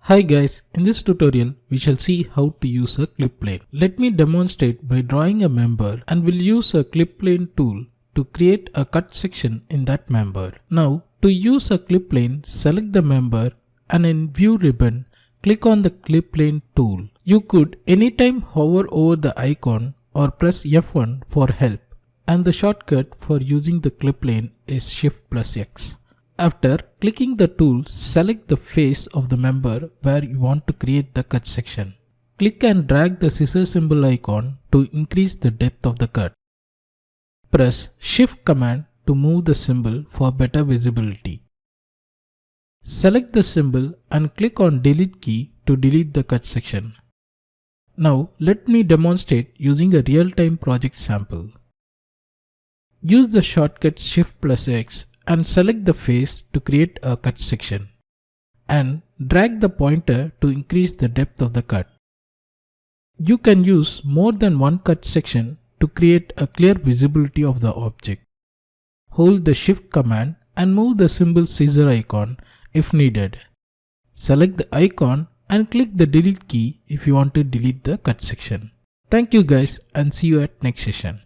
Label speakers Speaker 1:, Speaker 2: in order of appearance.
Speaker 1: Hi guys, in this tutorial we shall see how to use a clip plane. Let me demonstrate by drawing a member and we'll use a clip plane tool to create a cut section in that member. Now to use a clip plane, select the member and in view ribbon click on the clip plane tool. You could anytime hover over the icon or press F1 for help, and the shortcut for using the clip plane is Shift+X. After clicking the tool, select the face of the member where you want to create the cut section. Click and drag the scissor symbol icon to increase the depth of the cut. Press Shift command to move the symbol for better visibility. Select the symbol and click on Delete key to delete the cut section. Now let me demonstrate using a real-time project sample. Use the shortcut Shift+X and select the face to create a cut section, and drag the pointer to increase the depth of the cut. You can use more than one cut section to create a clear visibility of the object. Hold the Shift command and move the symbol scissor icon if needed. Select the icon and click the delete key if you want to delete the cut section. Thank you guys and see you at next session.